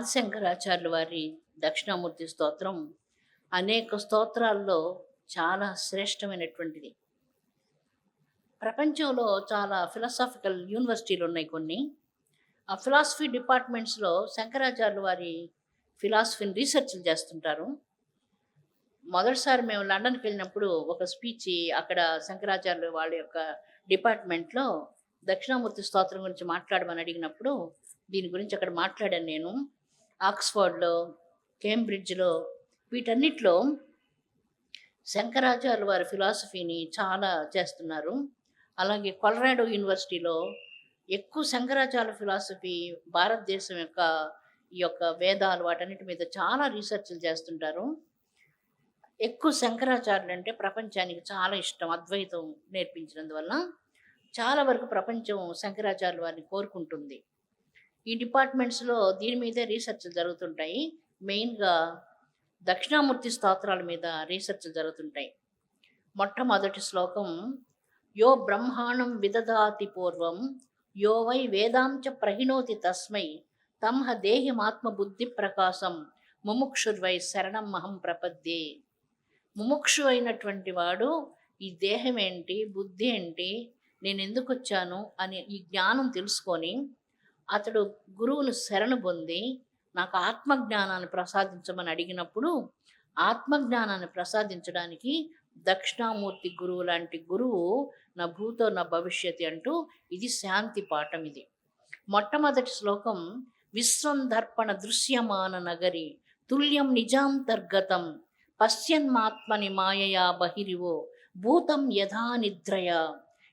ఆదిశంకరాచార్యుల వారి దక్షిణామూర్తి స్తోత్రం అనేక స్తోత్రాల్లో చాలా శ్రేష్టమైనటువంటిది. ప్రపంచంలో చాలా ఫిలాసాఫికల్ యూనివర్సిటీలు ఉన్నాయి కొన్ని. ఆ ఫిలాసఫీ డిపార్ట్మెంట్స్‌లో శంకరాచార్యుల వారి ఫిలాసఫీని రీసెర్చ్‌లు చేస్తుంటారు. మొదటిసారి మేము లండన్‌కి వెళ్ళినప్పుడు ఒక స్పీచ్ అక్కడ శంకరాచార్యులు వాళ్ళ యొక్క డిపార్ట్మెంట్‌లో దక్షిణామూర్తి స్తోత్రం గురించి మాట్లాడమని అడిగినప్పుడు దీని గురించి అక్కడ మాట్లాడాను నేను. ఆక్స్‌ఫర్డ్‌లో, కేంబ్రిడ్జ్‌లో వీటన్నిటిలో శంకరాచార్యుల వారి ఫిలాసఫీని చాలా చేస్తున్నారు. అలాగే కొలరాడో యూనివర్సిటీలో ఎక్కువ శంకరాచార్య ఫిలాసఫీ భారతదేశం యొక్క ఈ యొక్క వేదాలు వాటన్నిటి మీద చాలా రీసెర్చ్‌లు చేస్తుంటారు. ఎక్కువ శంకరాచార్యులు అంటే ప్రపంచానికి చాలా ఇష్టం. అద్వైతం నేర్పించినందువల్ల చాలా వరకు ప్రపంచం శంకరాచార్యుల వారిని కోరుకుంటుంది. ఈ డిపార్ట్మెంట్స్‌లో దీని మీదే రీసెర్చ్‌లు జరుగుతుంటాయి. మెయిన్‌గా దక్షిణామూర్తి స్తోత్రాల మీద రీసెర్చ్ జరుగుతుంటాయి. మొట్టమొదటి శ్లోకం యో బ్రహ్మాణం విదధాతి పూర్వం యో వై వేదాంచ ప్రహిణోతి తస్మై తంహ దేహిమాత్మ బుద్ధి ప్రకాశం ముముక్షుర్వై శరణమహం ప్రపద్యే. ముముక్షు అయినటువంటి వాడు ఈ దేహం ఏంటి, బుద్ధి ఏంటి, నేను ఎందుకు వచ్చాను అనే ఈ జ్ఞానం తెలుసుకొని అతడు గురువును శరణు పొంది నాకు ఆత్మజ్ఞానాన్ని ప్రసాదించమని అడిగినప్పుడు ఆత్మజ్ఞానాన్ని ప్రసాదించడానికి దక్షిణామూర్తి గురువు లాంటి గురువు నా భూతో నా భవిష్యత్తు అంటూ ఇది శాంతి పాఠం. ఇది మొట్టమొదటి శ్లోకం విశ్వం దర్పణ దృశ్యమాన నగరి తుల్యం నిజాంతర్గతం పశ్యన్మాత్మని మాయయా బహిరివో భూతం యథా నిద్రయా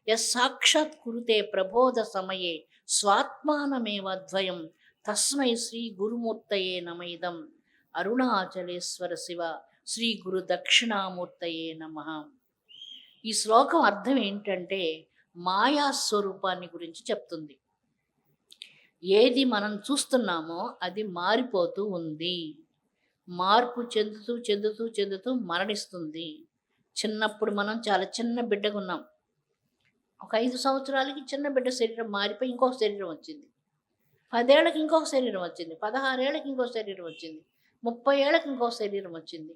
యస్సాక్షాత్ కురుతే ప్రబోధ సమయే స్వాత్మానమేవద్వయం తస్మై శ్రీ గురుమూర్తయే నమైదం అరుణాచలేశ్వర శివ శ్రీ గురు దక్షిణామూర్తయే నమః. ఈ శ్లోకం అర్థం ఏంటంటే మాయా స్వరూపాన్ని గురించి చెప్తుంది. ఏది మనం చూస్తున్నామో అది మారిపోతూ ఉంది, మార్పు చెందుతూ చెందుతూ చెందుతూ మరణిస్తుంది. చిన్నప్పుడు మనం చాలా చిన్న బిడ్డగా ఉన్నాం. ఒక 5 సంవత్సరాలకి చిన్న బిడ్డ శరీరం మారిపోయి ఇంకొక శరీరం వచ్చింది. 10 ఏళ్ళకి ఇంకొక శరీరం వచ్చింది. 16 ఏళ్ళకి ఇంకో శరీరం వచ్చింది. 30 ఏళ్ళకి ఇంకో శరీరం వచ్చింది.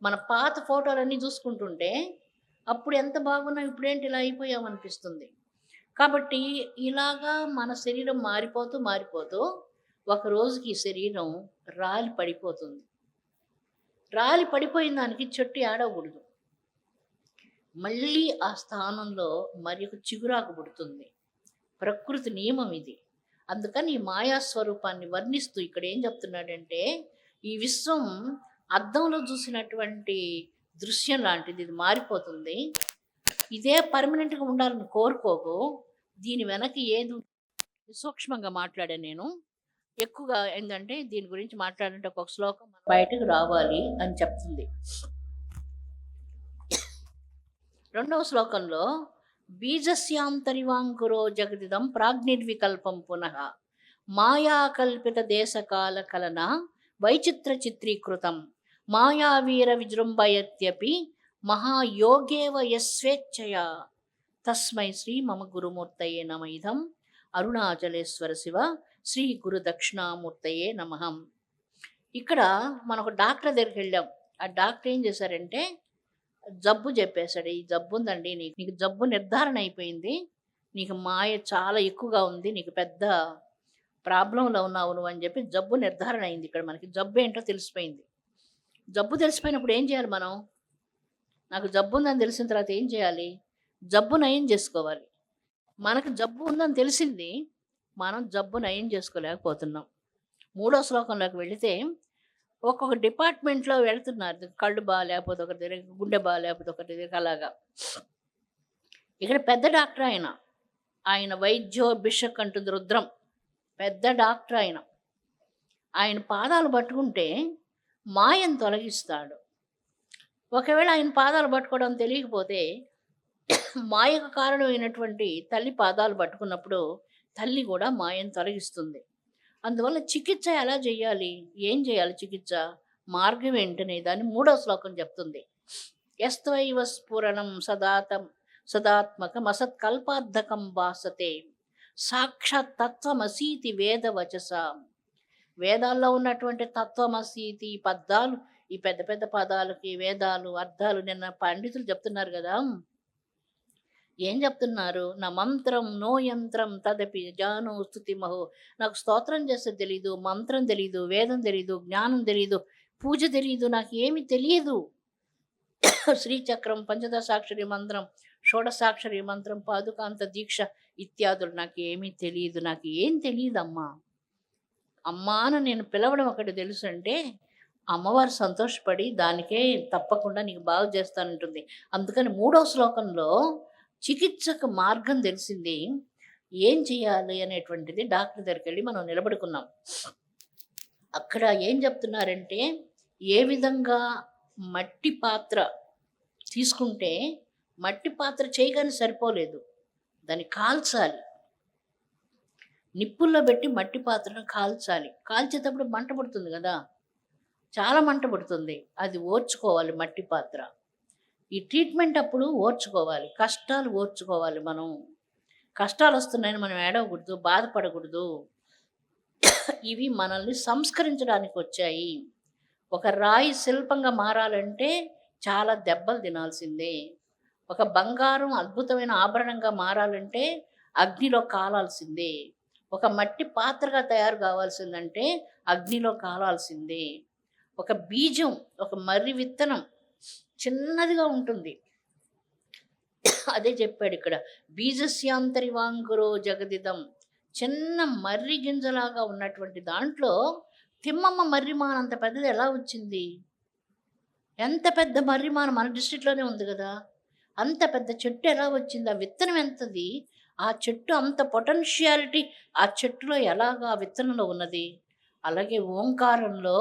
మన పాత ఫోటోలన్నీ చూసుకుంటుంటే అప్పుడు ఎంత బాగున్నాం, ఇప్పుడేంటి ఇలా అయిపోయాం అనిపిస్తుంది. కాబట్టి ఇలాగా మన శరీరం మారిపోతూ మారిపోతూ ఒక రోజుకి ఈ శరీరం రాలి పడిపోతుంది. రాలి పడిపోయిన దానికి చెట్టు ఏడవకూడదు. మళ్ళీ ఆ స్థానంలో మరి ఒక చిగురాకు పుడుతుంది. ప్రకృతి నియమం ఇది. అందుకని ఈ మాయాస్వరూపాన్ని వర్ణిస్తూ ఇక్కడ ఏం చెప్తున్నాడంటే ఈ విశ్వం అద్దంలో చూసినటువంటి దృశ్యం లాంటిది, ఇది మారిపోతుంది. ఇదే పర్మనెంట్గా ఉండాలని కోరుకోకు. దీని వెనక ఏది సూక్ష్మంగా మాట్లాడాను నేను. ఎక్కువగా ఏంటంటే దీని గురించి మాట్లాడంటే ఒక శ్లోకం బయటకు రావాలి అని చెప్తుంది. రెండవ శ్లోకంలో బీజస్యాంతరివాంకురో జగదిదం ప్రాగ్నిర్వికల్పం పునః మాయాకల్పిత దేశకాల కలన వైచిత్ర చిత్రీకృతం మాయావీర విజృంభయత్యపి మహాయోగేవ యస్వేచ్ఛయా తస్మై శ్రీ మమ గురుమూర్తయే నమైదం అరుణాచలేశ్వర శివ శ్రీ గురు దక్షిణామూర్తయే నమః. ఇక్కడ మనం ఒక డాక్టర్ దగ్గరికి వెళ్ళాం. ఆ డాక్టర్ ఏం చేశారంటే జబ్బు చెప్పేశాడు. ఈ జబ్బు ఉందండి, నీకు జబ్బు నిర్ధారణ అయిపోయింది, నీకు మాయ చాలా ఎక్కువగా ఉంది, నీకు పెద్ద ప్రాబ్లంలో ఉన్నావు నువ్వు అని చెప్పి జబ్బు నిర్ధారణ అయింది. ఇక్కడ మనకి జబ్బు ఏంటో తెలిసిపోయింది. జబ్బు తెలిసిపోయినప్పుడు ఏం చేయాలి మనం? నాకు జబ్బు ఉందని తెలిసిన తర్వాత ఏం చేయాలి? జబ్బు నయం చేసుకోవాలి. మనకు జబ్బు ఉందని తెలిసింది, మనం జబ్బు నయం చేసుకోలేకపోతున్నాం. మూడో శ్లోకంలోకి వెళితే ఒక్కొక్క డిపార్ట్మెంట్లో వెళ్తున్నారు. కళ్ళు లేకపోతే ఒకరి దగ్గర, గుండె లేకపోతే ఒకరి దగ్గర, అలాగా. ఇక్కడ పెద్ద డాక్టర్ ఆయన వైద్యో బిషక్ అంటుంది రుద్రం. పెద్ద డాక్టర్ ఆయన పాదాలు పట్టుకుంటే మాయను తొలగిస్తాడు. ఒకవేళ ఆయన పాదాలు పట్టుకోవడం తెలియకపోతే మాయకు కారణమైనటువంటి తల్లి పాదాలు పట్టుకున్నప్పుడు తల్లి కూడా మాయను తొలగిస్తుంది. అందువల్ల చికిత్స ఎలా చేయాలి, ఏం చేయాలి, చికిత్స మార్గం ఏంటనే దాన్ని మూడో శ్లోకం చెప్తుంది. యస్త్వైవ స్ఫురణం సదాత్మకం అసత్కల్పార్థకం భాసతే సాక్షాత్ తత్వమసీతి వేదవచస వేదాల్లో ఉన్నటువంటి తత్వమసీతి ఈ పదాలు, ఈ పెద్ద పెద్ద పదాలకి వేదాలు అర్థాలు నిన్న పండితులు చెప్తున్నారు కదా. ఏం చెప్తున్నారు? నా మంత్రం నో యంత్రం తదపి జాను స్తుతిమహో. నాకు స్తోత్రం చేస్తే తెలీదు, మంత్రం తెలీదు, వేదం తెలీదు, జ్ఞానం తెలీదు, పూజ తెలీదు, నాకు ఏమి తెలియదు. శ్రీచక్రం, పంచదశాక్షరి మంత్రం, షోడసాక్షరి మంత్రం, పాదుకాంత దీక్ష ఇత్యాదులు నాకు ఏమీ తెలియదు. నాకు ఏం తెలియదమ్మా. అమ్మా అని నేను పిలవడం ఒకటి తెలుసు అంటే అమ్మవారు సంతోషపడి దానికే తప్పకుండా నీకు బాగు చేస్తానంటుంది. అందుకని 3వ శ్లోకంలో చికిత్సకు మార్గం తెలిసింది. ఏం చేయాలి అనేటువంటిది డాక్టర్ దగ్గరికి వెళ్ళి మనం నిలబడుకున్నాం. అక్కడ ఏం చెప్తున్నారంటే, ఏ విధంగా మట్టి పాత్ర తీసుకుంటే మట్టి పాత్ర చేయగానే సరిపోలేదు, దాన్ని కాల్చాలి. నిప్పుల్లో పెట్టి మట్టి పాత్రను కాల్చాలి. కాల్చేటప్పుడు మంట పడుతుంది కదా, చాలా మంట పడుతుంది. అది ఓర్చుకోవాలి మట్టి పాత్ర. ఈ ట్రీట్మెంట్ అప్పుడు ఓర్చుకోవాలి, కష్టాలు ఓర్చుకోవాలి. మనం కష్టాలు వస్తున్నాయని మనం ఏడవకూడదు, బాధపడకూడదు. ఇవి మనల్ని సంస్కరించడానికి వచ్చాయి. ఒక రాయి శిల్పంగా మారాలంటే చాలా దెబ్బలు తినాల్సిందే. ఒక బంగారం అద్భుతమైన ఆభరణంగా మారాలంటే అగ్నిలో కాలాల్సిందే. ఒక మట్టి పాత్రగా తయారు కావాల్సిందంటే అగ్నిలో కాలాల్సిందే. ఒక బీజం, ఒక మర్రి విత్తనం చిన్నదిగా ఉంటుంది. అదే చెప్పాడు ఇక్కడ, బీజస్యాంతరివాంగురో జగదిదం. చిన్న మర్రి గింజలాగా ఉన్నటువంటి దాంట్లో తిమ్మమ్మ మర్రిమాన్ అంత పెద్దది ఎలా వచ్చింది? ఎంత పెద్ద మర్రిమాన్ మన డిస్ట్రిక్ట్లోనే ఉంది కదా, అంత పెద్ద చెట్టు ఎలా వచ్చింది? ఆ విత్తనం ఎంతది? ఆ చెట్టు అంత పొటెన్షియాలిటీ ఆ చెట్టులో ఎలాగా ఆ విత్తనంలో ఉన్నది? అలాగే ఓంకారంలో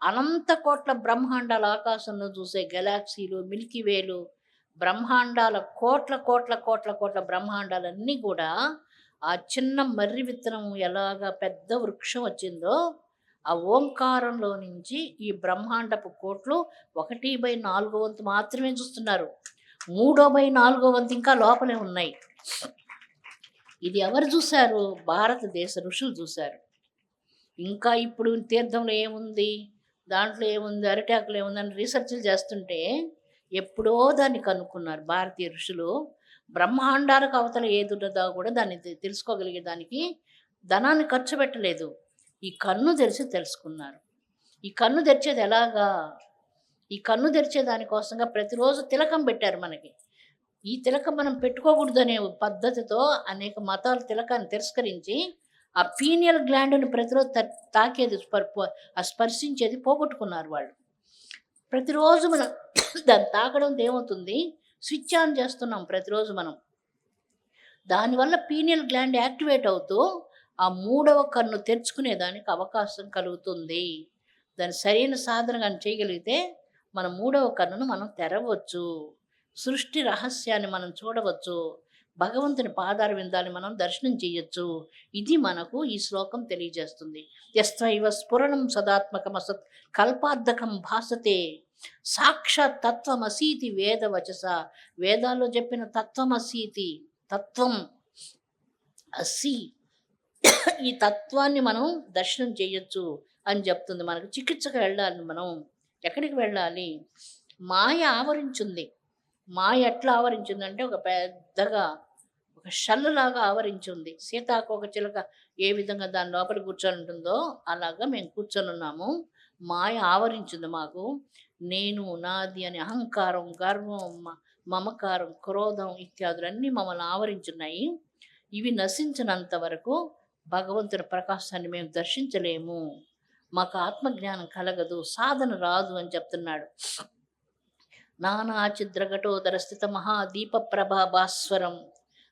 అనంత కోట్ల బ్రహ్మాండాల ఆకాశంలో చూసే గెలాక్సీలు, మిల్కీవేలు, బ్రహ్మాండాల కోట్ల కోట్ల కోట్ల కోట్ల బ్రహ్మాండాలన్నీ కూడా ఆ చిన్న మర్రి విత్తనం ఎలాగా పెద్ద వృక్షం వచ్చిందో, ఆ ఓంకారంలో నుంచి ఈ బ్రహ్మాండపు కోట్లు 1/4 వంతు మాత్రమే చూస్తున్నారు. 3/4 వంతు ఇంకా లోపలే ఉన్నాయి. ఇది ఎవరు చూశారు? భారతదేశ ఋషులు చూశారు. ఇంకా ఇప్పుడు తీర్థంలో ఏముంది, దాంట్లో ఏముంది, అరిటాకులు ఏముంది అని రీసెర్చ్లు చేస్తుంటే ఎప్పుడో దాన్ని కనుక్కున్నారు భారతీయ ఋషులు. బ్రహ్మాండాలకు అవతల ఏది ఉన్నదో కూడా దాన్ని తెలుసుకోగలిగే దానికి ధనాన్ని ఖర్చు పెట్టలేదు. ఈ కన్ను తెరిచి తెలుసుకున్నారు. ఈ కన్ను తెరిచేది ఎలాగా? ఈ కన్ను తెరిచే దానికోసంగా ప్రతిరోజు తిలకం పెట్టారు మనకి. ఈ తిలకం మనం పెట్టుకోకూడదనే పద్ధతితో అనేక మతాలు తిలకాన్ని తిరస్కరించి ఆ పీనియల్ గ్లాండ్ని ప్రతిరోజు తాకేది, స్పర్శించేది పోగొట్టుకున్నారు వాళ్ళు. ప్రతిరోజు మనం దాన్ని తాకడంతో ఏమవుతుంది? స్విచ్ ఆన్ చేస్తున్నాం ప్రతిరోజు మనం. దానివల్ల పీనియల్ గ్లాండ్ యాక్టివేట్ అవుతూ ఆ 3వ కన్ను తెరుచుకునేదానికి అవకాశం కలుగుతుంది. దాని సరైన సాధన కానీ చేయగలిగితే మన 3వ కన్నును మనం తెరవచ్చు. సృష్టి రహస్యాన్ని మనం చూడవచ్చు. భగవంతుని పాదార విందాన్ని మనం దర్శనం చేయొచ్చు. ఇది మనకు ఈ శ్లోకం తెలియజేస్తుంది. యస్త్వైవ స్ఫురణం సదాత్మకమసత్ కల్పార్థకం భాసతే సాక్షాత్ తత్వమసీతి వేదవచస. వేదాల్లో చెప్పిన తత్వమసీతి, తత్వం అసి, ఈ తత్వాన్ని మనం దర్శనం చేయొచ్చు అని చెప్తుంది. మనకు చికిత్సకు వెళ్ళాలి. మనం ఎక్కడికి వెళ్ళాలి? మాయ ఆవరించింది. మాయ ఎట్లా ఆవరించిందంటే ఒక పెద్దగా ఒక షల్లులాగా ఆవరించింది. సీతాకోక చిలక ఏ విధంగా దాని లోపల కూర్చొని ఉంటుందో అలాగా మేము కూర్చొని ఉన్నాము. మాయ ఆవరించింది మాకు. నేను, నాది అని అహంకారం, గర్వం, మమకారం, క్రోధం ఇత్యాదులన్నీ మమ్మల్ని ఆవరించున్నాయి. ఇవి నశించినంత వరకు భగవంతుని ప్రకాశాన్ని మేము దర్శించలేము. మాకు ఆత్మజ్ఞానం కలగదు, సాధన రాదు అని చెప్తున్నాడు. నానాచిద్రఘటోదర స్థిత మహాదీప ప్రభాభాస్వరం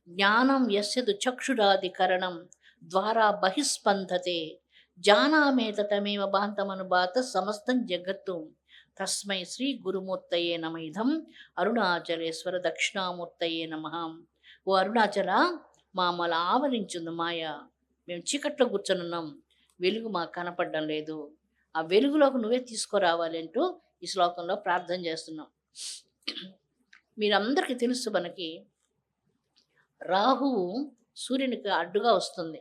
జ్ఞానం యస్యదు చక్షురాధికరణం ద్వారా బహిస్పందతే జానామే తమేవ బాంతమనుబాత సమస్తం జగత్తు తస్మై శ్రీ గురుమూర్తయే నమైధం అరుణాచలేశ్వర దక్షిణామూర్తయే నమః. ఓ అరుణాచల, మామల ఆవరించింది మాయ. మేము చీకట్లో కూర్చొనున్నాం, వెలుగు మాకు కనపడడం లేదు. ఆ వెలుగులోకి నువ్వే తీసుకురావాలి అంటూ ఈ శ్లోకంలో ప్రార్థన చేస్తున్నాం. మీరందరికీ తెలుసు, మనకి రాహువు సూర్యునికి అడ్డుగా వస్తుంది.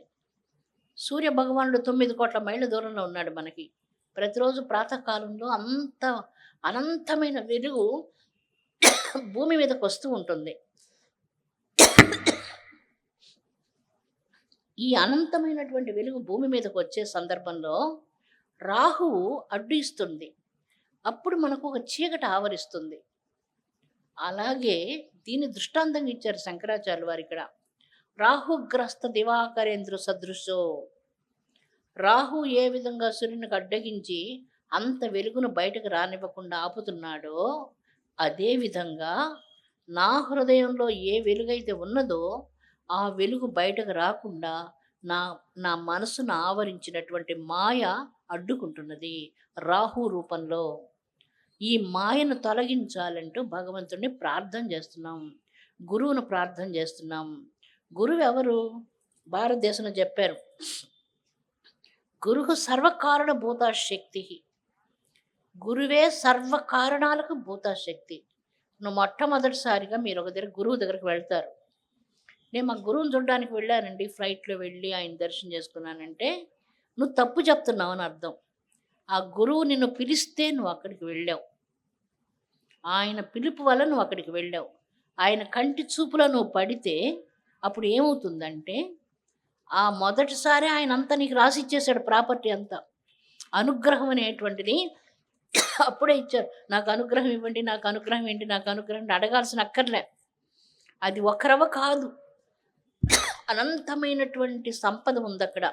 సూర్య భగవానుడు 9,00,00,000 మైళ్ళ దూరంలో ఉన్నాడు మనకి. ప్రతిరోజు ప్రాతకాలంలో అంత అనంతమైన వెలుగు భూమి మీదకొస్తూ ఉంటుంది. ఈ అనంతమైనటువంటి వెలుగు భూమి మీదకొచ్చే సందర్భంలో రాహువు అడ్డు ఇస్తుంది. అప్పుడు మనకు ఒక చీకటి ఆవరిస్తుంది. అలాగే దీన్ని దృష్టాంతంగా ఇచ్చారు శంకరాచార్యులు వారిక్కడ. రాహుగ్రస్త దివాకరేంద్ర సదృశో. రాహు ఏ విధంగా సూర్యునికి అడ్డగించి అంత వెలుగును బయటకు రానివ్వకుండా ఆపుతున్నాడో, అదే విధంగా నా హృదయంలో ఏ వెలుగైతే ఉన్నదో ఆ వెలుగు బయటకు రాకుండా నా నా మనసును ఆవరించినటువంటి మాయ అడ్డుకుంటున్నది రాహు రూపంలో. ఈ మాయను తొలగించాలంటూ భగవంతుడిని ప్రార్థన చేస్తున్నాం, గురువును ప్రార్థన చేస్తున్నాం. గురువు ఎవరు? భారతదేశంలో చెప్పారు, గురువు సర్వకారణ భూతాశక్తి. గురువే సర్వకారణాలకు భూతాశక్తి. నువ్వు మొట్టమొదటిసారిగా మీరు ఒక దగ్గర గురువు దగ్గరికి వెళ్తారు. నేను మా గురువుని చూడడానికి వెళ్ళానండి, ఫ్లైట్లో వెళ్ళి ఆయన దర్శనం చేసుకున్నానంటే నువ్వు తప్పు చెప్తున్నావు అని అర్థం. ఆ గురువు నిన్ను పిలిస్తే నువ్వు అక్కడికి వెళ్ళావు. ఆయన పిలుపు వల్ల నువ్వు అక్కడికి వెళ్ళావు. ఆయన కంటి చూపులో నువ్వు పడితే అప్పుడు ఏమవుతుందంటే, ఆ మొదటిసారి ఆయన అంతా నీకు రాసిచ్చేసాడు, ప్రాపర్టీ అంతా. అనుగ్రహం అనేటువంటిది అప్పుడే ఇచ్చారు. నాకు అనుగ్రహం ఇవ్వండి, నాకు అనుగ్రహం ఏంటి, నాకు అనుగ్రహం అడగాల్సిన అక్కర్లే. అది ఒకరవ కాదు, అనంతమైనటువంటి సంపద ఉంది అక్కడ.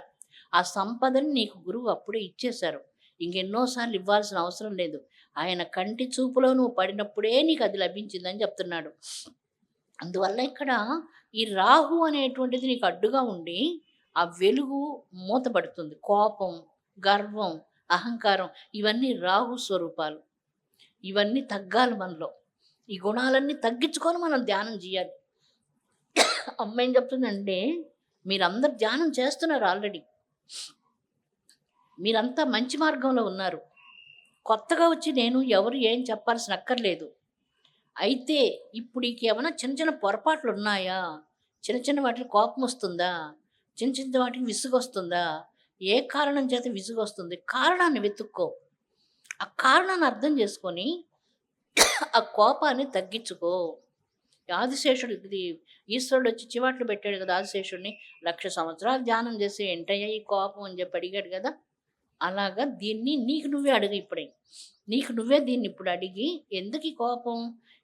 ఆ సంపదని నీకు గురువు అప్పుడే ఇచ్చేశారు. ఇంకెన్నోసార్లు ఇవ్వాల్సిన అవసరం లేదు. ఆయన కంటి చూపులో నువ్వు పడినప్పుడే నీకు అది లభించిందని చెప్తున్నాడు. అందువల్ల ఇక్కడ ఈ రాహు అనేటువంటిది నీకు అడ్డుగా ఉండి ఆ వెలుగు మూతపడుతుంది. కోపం, గర్వం, అహంకారం ఇవన్నీ రాహు స్వరూపాలు. ఇవన్నీ తగ్గాలి మనలో. ఈ గుణాలన్నీ తగ్గించుకొని మనం ధ్యానం చేయాలి. అమ్మ ఏం చెప్తుందంటే, మీరందరు ధ్యానం చేస్తున్నారు ఆల్రెడీ, మీరంతా మంచి మార్గంలో ఉన్నారు. కొత్తగా వచ్చి నేను ఎవరు ఏం చెప్పాల్సిన అక్కర్లేదు. అయితే ఇప్పుడు ఏమైనా చిన్న చిన్న పొరపాట్లు ఉన్నాయా? చిన్న చిన్న వాటికి కోపం వస్తుందా? చిన్న చిన్న వాటికి విసుగొస్తుందా? ఏ కారణం చేత విసుగొస్తుంది? కారణాన్ని వెతుక్కో. ఆ కారణాన్ని అర్థం చేసుకొని ఆ కోపాన్ని తగ్గించుకో. ఆదిశేషుడు, ఇది ఈశ్వరుడు వచ్చి చివాట్లు పెట్టాడు కదా ఆదిశేషుడిని, 1,00,000 సంవత్సరాలు ధ్యానం చేసి ఏంటయ్యా ఈ కోపం అని చెప్పి అడిగాడు కదా. అలాగా దీన్ని నీకు నువ్వే అడుగు. ఇప్పుడే నీకు నువ్వే దీన్ని ఇప్పుడు అడిగి, ఎందుకు ఈ కోపం?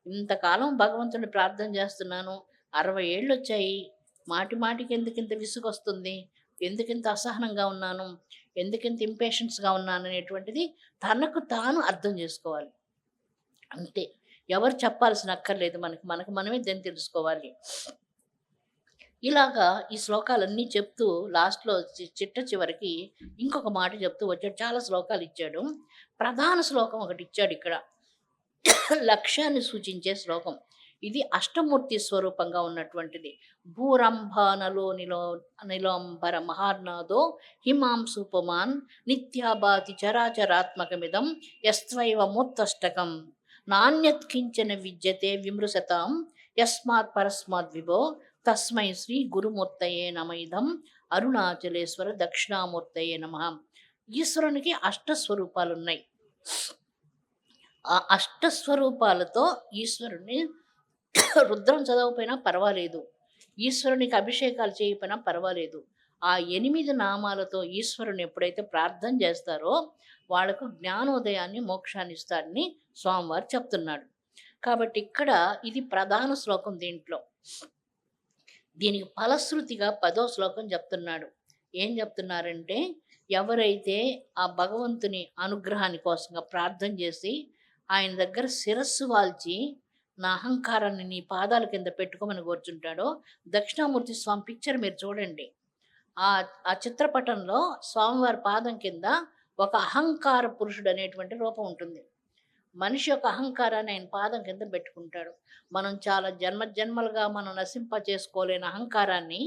ఇంతకాలం భగవంతుని ప్రార్థన చేస్తున్నాను, 60 ఏళ్ళు వచ్చాయి, మాటి మాటికి ఎందుకింత విసుగొస్తుంది, ఎందుకింత అసహనంగా ఉన్నాను, ఎందుకింత ఇంపేషెన్స్గా ఉన్నాను అనేటువంటిది తనకు తాను అర్థం చేసుకోవాలి. అంతే, ఎవరు చెప్పాల్సిన అక్కర్లేదు. మనకు మనకు మనమే దాన్ని తెలుసుకోవాలి. ఇలాగా ఈ శ్లోకాలన్నీ చెప్తూ లాస్ట్లో చిట్ట చివరికి ఇంకొక మాట చెప్తూ వచ్చాడు. చాలా శ్లోకాలు ఇచ్చాడు. ప్రధాన శ్లోకం ఒకటి ఇచ్చాడు ఇక్కడ, లక్ష్యాన్ని సూచించే శ్లోకం. ఇది అష్టమూర్తి స్వరూపంగా ఉన్నటువంటిది. భూరంభానలో నిలోంబర మహార్నాదో హిమాంసుపమాన్ నిత్యాబాతి చరాచరాత్మకమిదం యస్త్వైవ మూర్తష్టకం నాణ్యత్కించన విద్యతే విమృశతాం యస్మాత్ పరస్మాత్ విభో తస్మై శ్రీ గురుమూర్తయే నమైదం అరుణాచలేశ్వర దక్షిణామూర్తయే నమః. ఈశ్వరునికి అష్టస్వరూపాలు ఉన్నాయి. ఆ అష్టస్వరూపాలతో ఈశ్వరుని రుద్రం చదవకపోయినా పర్వాలేదు, ఈశ్వరునికి అభిషేకాలు చేయకపోయినా పర్వాలేదు. ఆ 8 నామాలతో ఈశ్వరుని ఎప్పుడైతే ప్రార్థన చేస్తారో వాళ్ళకు జ్ఞానోదయాన్ని, మోక్షాన్ని ఇస్తాడని స్వామివారు చెప్తున్నాడు. కాబట్టి ఇక్కడ ఇది ప్రధాన శ్లోకం. దీనికి ఫలశ్రుతిగా 10వ శ్లోకం చెప్తున్నాడు. ఏం చెప్తున్నారంటే, ఎవరైతే ఆ భగవంతుని అనుగ్రహాన్ని కోసంగా ప్రార్థన చేసి ఆయన దగ్గర శిరస్సు వాల్చి నా అహంకారాన్ని నీ పాదాల కింద పెట్టుకోమని కూర్చుంటాడో, దక్షిణామూర్తి స్వామి పిక్చర్ మీరు చూడండి. ఆ చిత్రపటంలో స్వామివారి పాదం కింద ఒక అహంకార పురుషుడు అనేటువంటి రూపం ఉంటుంది. మనిషి యొక్క అహంకారాన్ని ఆయన పాదం కింద పెట్టుకుంటాడు. మనం చాలా జన్మలుగా మనం నశింప చేసుకోలేని అహంకారాన్ని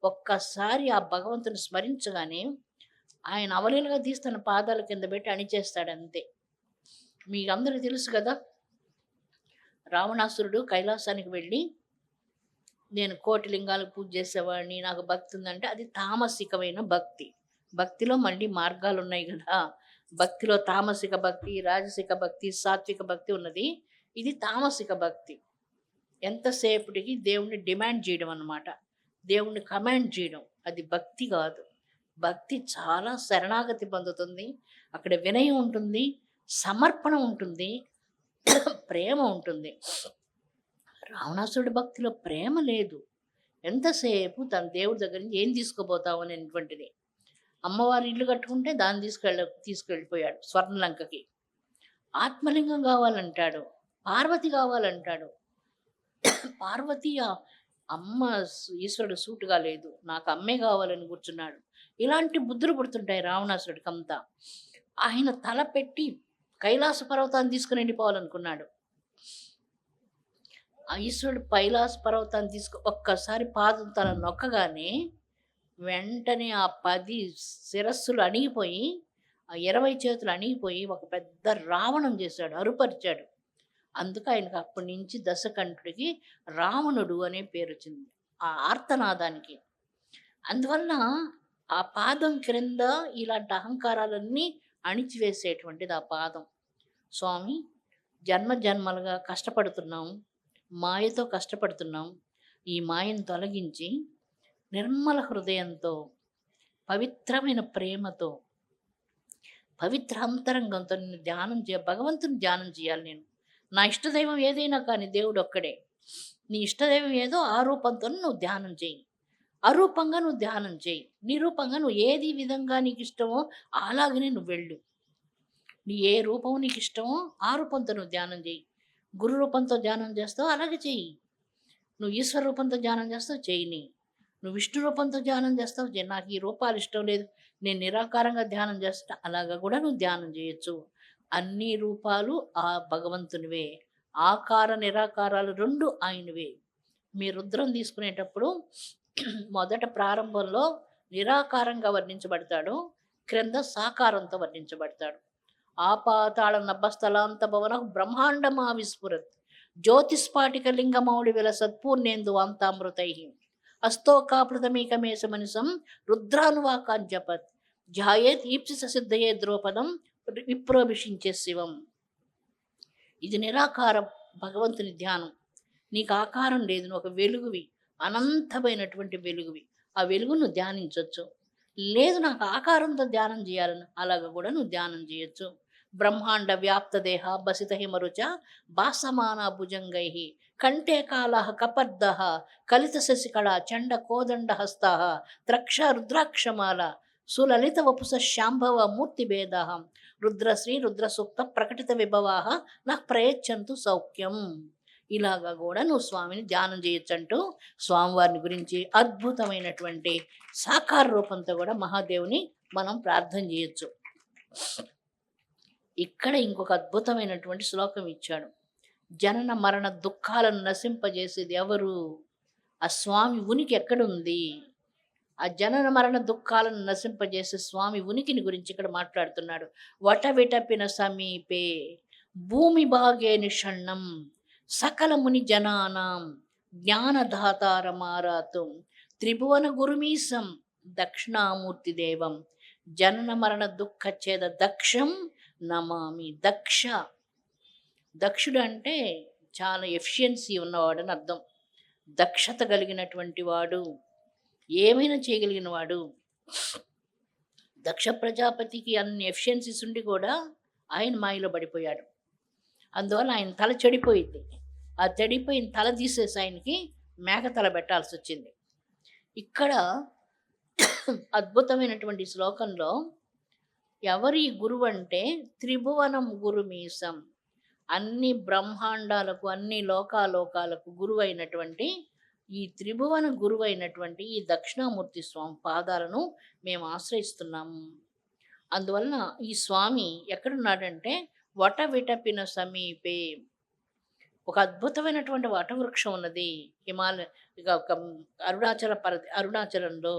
ఒక్కసారి ఆ భగవంతుని స్మరించగానే ఆయన అవలీలుగా తీసి తన పాదాల కింద పెట్టి అణిచేస్తాడు, అంతే. మీకు అందరికీ తెలుసు కదా, రావణాసురుడు కైలాసానికి వెళ్ళి నేను 1,00,00,000 లింగాలకు పూజ చేసేవాడిని, నాకు భక్తి ఉందంటే అది తామసికమైన భక్తి. భక్తిలో మళ్ళీ మార్గాలు ఉన్నాయి కదా. భక్తిలో తామసిక భక్తి, రాజసిక భక్తి, సాత్విక భక్తి ఉన్నది. ఇది తామసిక భక్తి. ఎంతసేపటికి దేవుణ్ణి డిమాండ్ చేయడం అన్నమాట. దేవుణ్ణి కమాండ్ చేయడం. అది భక్తి కాదు. భక్తి చాలా శరణాగతి పొందుతుంది. అక్కడ వినయం ఉంటుంది, సమర్పణ ఉంటుంది, ప్రేమ ఉంటుంది. రావణాసురుడి భక్తిలో ప్రేమ లేదు. ఎంతసేపు తన దేవుడి దగ్గర నుంచి ఏం తీసుకోపోతావు అనేటువంటిది. అమ్మవారి ఇల్లు కట్టుకుంటే దాన్ని తీసుకెళ్ళిపోయాడు స్వర్ణలంకకి. ఆత్మలింగం కావాలంటాడు, పార్వతి కావాలంటాడు. పార్వతి అమ్మ ఈశ్వరుడు సూటుగా లేదు, నాకు అమ్మే కావాలని కూర్చున్నాడు. ఇలాంటి బుద్ధులు పుడుతుంటాయి రావణాసురుడికి అంతా. ఆయన తల పెట్టి కైలాస పర్వతాన్ని తీసుకుని వెళ్ళిపోవాలనుకున్నాడు. ఆ ఈశ్వరుడు కైలాస పర్వతాన్ని ఒక్కసారి పాదం తల నొక్కగానే వెంటనే ఆ 10 శిరస్సులు అణిగిపోయి, ఆ 20 చేతులు అణిగిపోయి ఒక పెద్ద రావణం చేశాడు, అరుపరిచాడు. అందుకు ఆయనకు అప్పటి నుంచి దశకంఠుడికి రావణుడు అనే పేరు వచ్చింది ఆ ఆర్తనాదానికి. అందువల్ల ఆ పాదం క్రింద ఇలాంటి అహంకారాలన్నీ అణిచివేసేటువంటిది ఆ పాదం. స్వామి, జన్మ జన్మలుగా కష్టపడుతున్నాం, మాయతో కష్టపడుతున్నాం. ఈ మాయను తొలగించి నిర్మల హృదయంతో, పవిత్రమైన ప్రేమతో, పవిత్ర అంతరంగంతో నిన్ను భగవంతుని ధ్యానం చేయాలి. నేను నా ఇష్టదైవం ఏదైనా కానీ దేవుడు ఒక్కడే. నీ ఇష్టదైవం ఏదో ఆ రూపంతో నువ్వు ధ్యానం చేయి, అరూపంగా నువ్వు ధ్యానం చేయి, నిరూపంగా నువ్వు ఏది విధంగా నీకు ఇష్టమో అలాగనే నువ్వు వెళ్ళు. నీ ఏ రూపం నీకు ఇష్టమో ఆ రూపంతో నువ్వు ధ్యానం చేయి. గురు రూపంతో ధ్యానం చేస్తావు అలాగే చెయ్యి. నువ్వు ఈశ్వర రూపంతో ధ్యానం చేస్తావు చేయని. నువ్వు విష్ణు రూపంతో ధ్యానం చేస్తావు, నాకు ఈ రూపాలు ఇష్టం లేదు, నేను నిరాకారంగా ధ్యానం చేస్తా, అలాగా కూడా నువ్వు ధ్యానం చేయొచ్చు. అన్ని రూపాలు ఆ భగవంతునివే, ఆకార నిరాకారాలు 2 ఆయనవే. మీ రుద్రం తీసుకునేటప్పుడు మొదట ప్రారంభంలో నిరాకారంగా వర్ణించబడతాడు, క్రింద సాకారంతో వర్ణించబడతాడు. ఆపాతాళ నభస్థలాంత భవన బ్రహ్మాండమా విస్ఫురత్ జ్యోతిస్పాటిక లింగమౌళి విలసత్ పూర్ణేందు వాంతామృతై హస్తోకాపృతమీకమేశ మనిసం రుద్రానువాకాన్ జపత్ ధ్యాయేత్ ఈప్సిత సిద్ధయే ద్రౌపదం విప్రోభిషించే శివం. ఇది నిరాకార భగవంతుని ధ్యానం. నీకు ఆకారం లేదు, నువ్వు ఒక వెలుగువి, అనంతమైనటువంటి వెలుగువి. ఆ వెలుగును ధ్యానించవచ్చు. లేదు నాకు ఆకారంతో ధ్యానం చేయాలని, అలాగ కూడా నువ్వు ధ్యానం చేయొచ్చు. బ్రహ్మాండ వ్యాప్త దేహ బసిత హిమరుచ భాసమాన భుజంగై కంఠే కాళ కపర్ద కలిత శశికళ చండ కోదండ హస్త త్రక్ష రుద్రాక్షమాల సులలిత వపుస శాంభవ మూర్తిభేద రుద్రశ్రీ రుద్రసూక్త ప్రకటిత విభవా నాకు ప్రయచ్చంతు సౌఖ్యం. ఇలాగా కూడా నువ్వు స్వామిని ధ్యానం చేయొచ్చంటూ స్వామివారిని గురించి అద్భుతమైనటువంటి సాకార రూపంతో కూడా మహాదేవుని మనం ప్రార్థన చేయొచ్చు. ఇక్కడ ఇంకొక అద్భుతమైనటువంటి శ్లోకం ఇచ్చాడు. జనన మరణ దుఃఖాలను నశింపజేసేది ఎవరు? ఆ స్వామి ఉనికి ఎక్కడుంది? ఆ జనన మరణ దుఃఖాలను నశింపజేసే స్వామి ఉనికిని గురించి ఇక్కడ మాట్లాడుతున్నాడు. వటవిటపిన సమీపే భూమి భాగే నిషణ్ణం సకల ముని జనానాం జ్ఞానధాతారమారాతం త్రిభువన గురుమీసం దక్షిణామూర్తి దేవం జనన మరణ దుఃఖచ్ఛేద దక్షం నమామి. దక్షుడు అంటే చాలా ఎఫిషియన్సీ ఉన్నవాడని అర్థం. దక్షత కలిగినటువంటి వాడు, ఏమైనా చేయగలిగిన వాడు. దక్ష ప్రజాపతికి అన్ని ఎఫిషియన్సీస్ ఉండి కూడా ఆయన మాయలో పడిపోయాడు. అందువల్ల ఆయన తల చెడిపోయింది. ఆ చెడిపోయిన తల తీసేసి ఆయనకి మేక తల పెట్టాల్సి వచ్చింది. ఇక్కడ అద్భుతమైనటువంటి శ్లోకంలో ఎవరి గురువు అంటే త్రిభువనం గురుమీసం, అన్ని బ్రహ్మాండాలకు అన్ని లోకాలకు గురువు అయినటువంటి ఈ త్రిభువన గురువు అయినటువంటి ఈ దక్షిణామూర్తి స్వామి పాదాలను మేము ఆశ్రయిస్తున్నాము. అందువలన ఈ స్వామి ఎక్కడున్నాడంటే వటవిటపిన సమీపే, ఒక అద్భుతమైనటువంటి వటవృక్షం ఉన్నది అరుణాచలంలో.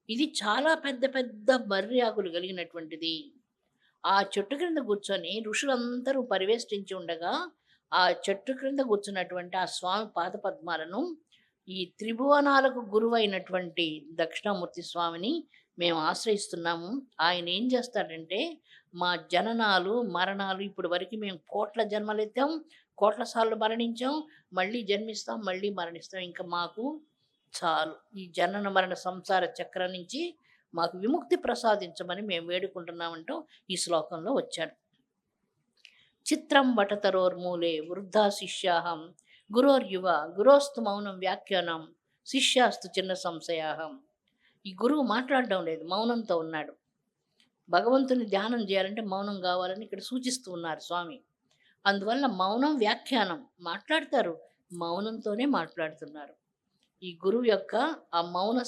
ఇది చాలా పెద్ద పెద్ద మర్రి ఆకులు కలిగినటువంటిది. ఆ చెట్టు క్రింద కూర్చొని ఋషులందరూ పరివేష్టించి ఉండగా ఆ చెట్టు క్రింద కూర్చున్నటువంటి ఆ స్వామి పాదపద్మాలను ఈ త్రిభువనాలకు గురువైనటువంటి దక్షిణామూర్తి స్వామిని మేము ఆశ్రయిస్తున్నాము. ఆయన ఏం చేస్తాడంటే, మా జననాలు, మరణాలు ఇప్పటి వరకు మేము కోట్ల జన్మలెత్తాం, కోట్ల సార్లు మరణించాం, మళ్ళీ జన్మిస్తాం, మళ్ళీ మరణిస్తాం. ఇంక మాకు చాలు. ఈ జనన మరణ సంసార చక్రం నుంచి మాకు విముక్తి ప్రసాదించమని మేము వేడుకుంటున్నామంటూ ఈ శ్లోకంలో వచ్చాడు. చిత్రం వటతరోర్మూలే వృద్ధా శిష్యాహం గురోర్యువ గురోస్తు మౌనం వ్యాఖ్యానం శిష్యాస్తు చిన్న సంశయాహం. ఈ గురువు మాట్లాడడం లేదు, మౌనంతో ఉన్నాడు. భగవంతుని ధ్యానం చేయాలంటే మౌనం కావాలని ఇక్కడ సూచిస్తూ ఉన్నారు స్వామి. అందువల్ల మౌనం వ్యాఖ్యానం, మాట్లాడతారు, మౌనంతోనే మాట్లాడుతున్నారు. ఈ గురువు యొక్క ఆ మౌన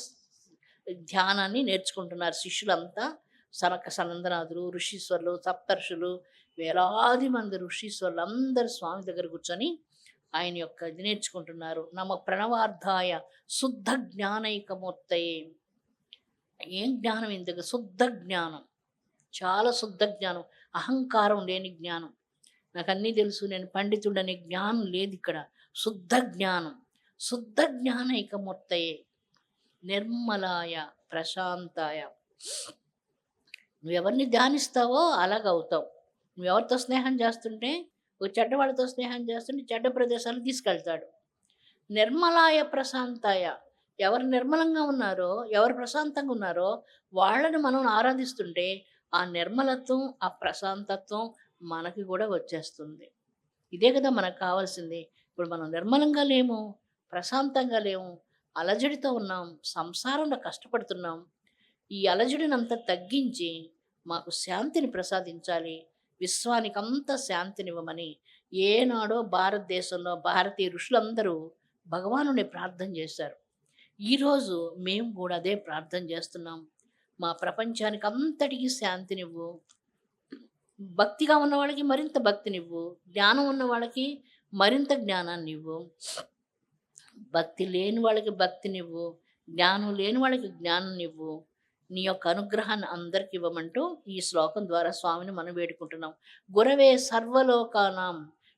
ధ్యానాన్ని నేర్చుకుంటున్నారు శిష్యులంతా. సనక సనందనాథులు, ఋషీశ్వరులు, సప్తర్షులు, వేలాది మంది ఋషీశ్వరులు అందరు స్వామి దగ్గర కూర్చొని ఆయన యొక్క ఇది నేర్చుకుంటున్నారు. నమ ప్రణవార్థాయ శుద్ధ జ్ఞానైకమూర్తయే. ఏం జ్ఞానం ఇంతకు? శుద్ధ జ్ఞానం, చాలా శుద్ధ జ్ఞానం, అహంకారం లేని జ్ఞానం. నాకు అన్నీ తెలుసు, నేను పండితుడనే జ్ఞానం లేదు ఇక్కడ. శుద్ధ జ్ఞానం, శుద్ధ జ్ఞానైకమూర్తయే నిర్మలాయ ప్రశాంతాయ. నువ్వెవరిని ధ్యానిస్తావో అలాగవుతావు. నువ్వెవరితో స్నేహం చేస్తుంటే, ఒక చెడ్డవాళ్ళతో స్నేహం చేస్తుంటే చెడ్డ ప్రదేశాలకు తీసుకెళ్తాడు. నిర్మలాయ ప్రశాంతాయ, ఎవరు నిర్మలంగా ఉన్నారో, ఎవరు ప్రశాంతంగా ఉన్నారో వాళ్ళని మనం ఆరాధిస్తుంటే ఆ నిర్మలత్వం, ఆ ప్రశాంతత్వం మనకి కూడా వచ్చేస్తుంది. ఇదే కదా మనకు కావాల్సింది. ఇప్పుడు మనం నిర్మలంగా లేము, ప్రశాంతంగా లేము, అలజడితో ఉన్నాం, సంసారంలో కష్టపడుతున్నాం. ఈ అలజడినంతా తగ్గించి మాకు శాంతిని ప్రసాదించాలి, విశ్వానికంతా శాంతినివ్వమని ఏనాడో భారతదేశంలో భారతీయ ఋషులందరూ భగవానుని ప్రార్థన చేశారు. ఈరోజు మేము కూడా అదే ప్రార్థన చేస్తున్నాం. మా ప్రపంచానికి అంతటికీ శాంతినివ్వు, భక్తిగా ఉన్న వాళ్ళకి మరింత భక్తినివ్వు, జ్ఞానం ఉన్న వాళ్ళకి మరింత జ్ఞానాన్ని ఇవ్వు, భక్తి లేని వాళ్ళకి భక్తినివ్వు, జ్ఞానం లేని వాళ్ళకి జ్ఞానాన్నివ్వు, నీ యొక్క అనుగ్రహాన్ని అందరికి ఇవ్వమంటూ ఈ శ్లోకం ద్వారా స్వామిని మనం వేడుకుంటున్నాం. గురవే సర్వలోకానాం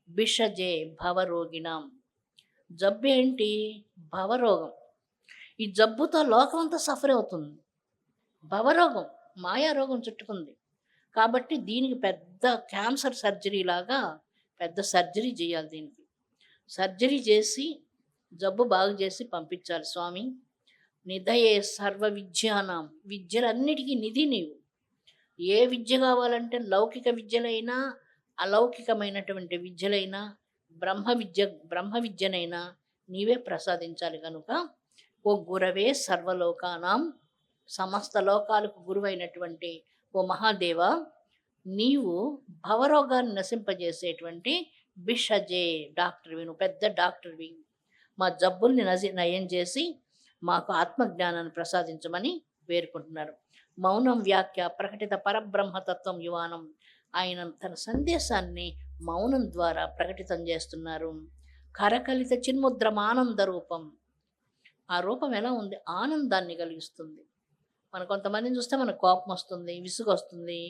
బిషజే భవరోగిణాం. జబ్బు ఏంటి? భవరోగం. ఈ జబ్బుతో లోకం అంతా సఫర్ అవుతుంది. భవరోగం, మాయారోగం చుట్టుకుంది. కాబట్టి దీనికి పెద్ద క్యాన్సర్ సర్జరీ లాగా పెద్ద సర్జరీ చేయాలి. దీనికి సర్జరీ చేసి జబ్బు బాగు చేసి పంపించాలి. స్వామి నిధయే సర్వ విద్యానాం, విద్యలన్నిటికీ నిధి నీవు. ఏ విద్య కావాలంటే లౌకిక విద్యలైనా, అలౌకికమైనటువంటి విద్యలైనా, బ్రహ్మ విద్యనైనా నీవే ప్రసాదించాలి. కనుక ఓ గురవే సర్వలోకానాం, సమస్త లోకాలకు గురువైనటువంటి ఓ మహాదేవ, నీవు భవరోగాన్ని నశింపజేసేటువంటి బిషజే డాక్టర్వి, నువ్వు పెద్ద డాక్టర్వి. మా జబ్బుల్ని నయం చేసి మాకు ఆత్మజ్ఞానాన్ని ప్రసాదించమని వేడుకుంటున్నారు. మౌనం వ్యాఖ్య ప్రకటిత పరబ్రహ్మతత్వం యువానం. ఆయన తన సందేశాన్ని మౌనం ద్వారా ప్రకటితం చేస్తున్నారు. కరకలిత చిన్ముద్రం ఆనంద రూపం. ఆ రూపం ఎలా ఉంది? ఆనందాన్ని కలిగిస్తుంది. మన కొంతమందిని చూస్తే మనకు కోపం వస్తుంది, విసుగు వస్తుంది.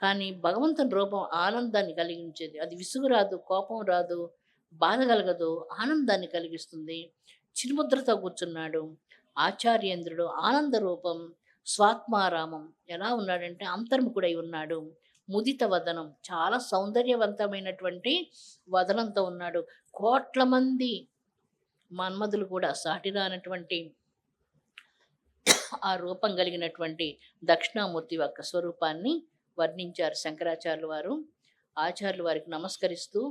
కానీ భగవంతుని రూపం ఆనందాన్ని కలిగించేది. అది విసుగు రాదు, కోపం రాదు, బాధ కలగదు, ఆనందాన్ని కలిగిస్తుంది. చిన్ముద్రతో కూర్చున్నాడు ఆచార్యేంద్రుడు. ఆనంద రూపం, స్వాత్మారామం. ఎలా ఉన్నాడంటే అంతర్ముఖుడై ఉన్నాడు. ముదిత వదనం, చాలా సౌందర్యవంతమైనటువంటి వదనంతో ఉన్నాడు. కోట్ల మంది మన్మధులు కూడా సాటిరానటువంటి ఆ రూపం కలిగినటువంటి దక్షిణామూర్తి యొక్క స్వరూపాన్ని వర్ణించారు శంకరాచార్యులు వారు. ఆచార్యులు వారికి నమస్కరిస్తూ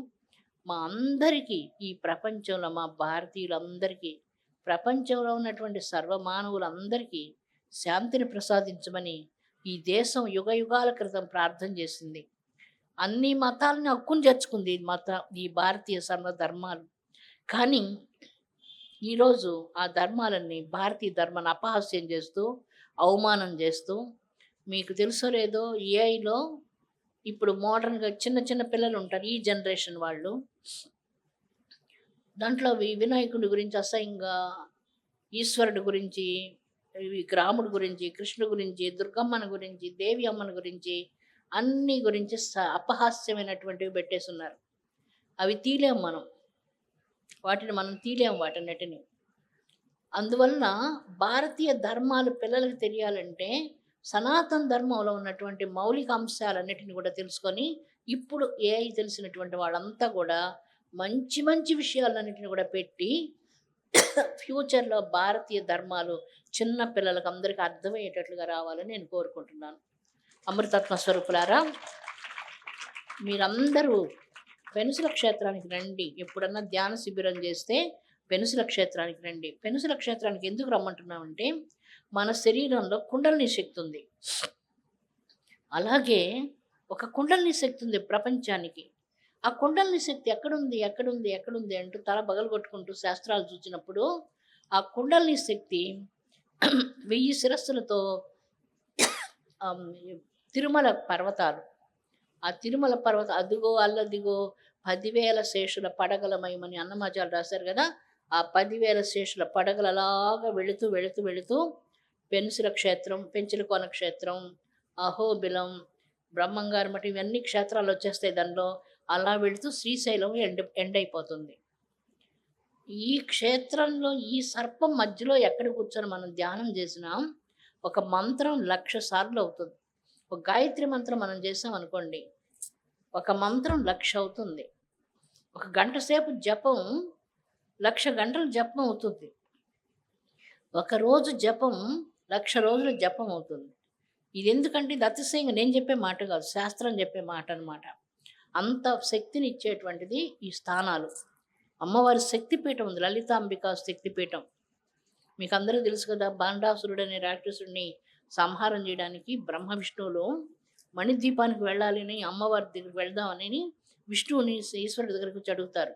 మా అందరికీ, ఈ ప్రపంచంలో మా భారతీయులందరికీ, ప్రపంచంలో ఉన్నటువంటి సర్వమానవులందరికీ శాంతిని ప్రసాదించమని ఈ దేశం యుగ యుగాల క్రితం ప్రార్థన చేసింది. అన్ని మతాలని హక్కును చేర్చుకుంది ఈ భారతీయ సర్వధర్మాలు. కానీ ఈరోజు ఆ ధర్మాలన్నీ, భారతీయ ధర్మాన్ని అపహాస్యం చేస్తూ, అవమానం చేస్తూ, మీకు తెలుసో లేదో ఏఐలో ఇప్పుడు మోడర్న్గా చిన్న చిన్న పిల్లలు ఉంటారు, ఈ జనరేషన్ వాళ్ళు, దాంట్లో వినాయకుడి గురించి అసహ్యంగా, ఈశ్వరుడి గురించి, రాముడి గురించి, కృష్ణుడి గురించి, దుర్గమ్మని గురించి, దేవి అమ్మని గురించి, అన్ని గురించి అపహాస్యమైనటువంటివి పెట్టేస్తున్నారు. అవి తీలేము మనం, వాటిని మనం తీలేము వాటన్నిటిని. అందువలన భారతీయ ధర్మాలు పిల్లలకు తెలియాలంటే సనాతన ధర్మంలో ఉన్నటువంటి మౌలిక అంశాలన్నిటిని కూడా తెలుసుకొని ఇప్పుడు ఏఐ తెలిసినటువంటి వాళ్ళంతా కూడా మంచి మంచి విషయాలన్నిటిని కూడా పెట్టి ఫ్యూచర్‌లో భారతీయ ధర్మాలు చిన్న పిల్లలకి అందరికి అర్థమయ్యేటట్లుగా రావాలని నేను కోరుకుంటున్నాను. అమృతత్వ స్వరూపులారా, మీరందరూ పెనుసుల క్షేత్రానికి రండి. ఎప్పుడన్నా ధ్యాన శిబిరం చేస్తే పెనుసుల క్షేత్రానికి రండి. పెనుసుల క్షేత్రానికి ఎందుకు రమ్మంటున్నామంటే మన శరీరంలో కుండలిని శక్తి ఉంది. అలాగే ఒక కుండలిని శక్తి ఉంది ప్రపంచానికి. ఆ కుండలిని శక్తి ఎక్కడుంది ఎక్కడుంది ఎక్కడుంది అంటూ తల బగలగొట్టుకుంటూ శాస్త్రాలు చూసినప్పుడు ఆ కుండలిని శక్తి 1000 శిరస్సులతో తిరుమల పర్వతాలు, ఆ తిరుమల పర్వత అదిగో అల్లదిగో 10,000 శేషుల పడగలమయమని అన్నమాచార్యులు రాశారు కదా. ఆ 10,000 శేషుల పడగలలాగా వెళుతూ వెళుతూ వెళుతూ పెనుసుల క్షేత్రం, పెంచులకోన క్షేత్రం, అహోబిలం, బ్రహ్మంగారు మఠం ఇవన్నీ క్షేత్రాలు వచ్చేస్తాయి దానిలో. అలా వెళుతూ శ్రీశైలం ఎండ్ అయిపోతుంది. ఈ క్షేత్రంలో ఈ సర్పం మధ్యలో ఎక్కడ కూర్చొని మనం ధ్యానం చేసినా ఒక మంత్రం 1,00,000 సార్లు అవుతుంది. ఒక గాయత్రి మంత్రం మనం చేసాం అనుకోండి, ఒక మంత్రం 1,00,000 అవుతుంది. ఒక గంట సేపు జపం 1,00,000 గంటలు జపం అవుతుంది. ఒక రోజు జపం 1,00,000 రోజులు జపం అవుతుంది. ఇది ఎందుకంటే ఇది అతిశయంగా నేను చెప్పే మాట కాదు, శాస్త్రం చెప్పే మాట అనమాట. అంత శక్తిని ఇచ్చేటువంటిది ఈ స్థానాలు. అమ్మవారి శక్తిపీఠం ఉంది, లలితాంబిక శక్తిపీఠం. మీకు అందరికీ తెలుసు కదా, బాండాసురుడు అనే రాక్షసుడిని సంహారం చేయడానికి బ్రహ్మ విష్ణువులు మణిద్వీపానికి వెళ్ళాలని, అమ్మవారి దగ్గరికి వెళ్దామని విష్ణువుని ఈశ్వరుడి దగ్గరికి వచ్చి అడుగుతారు.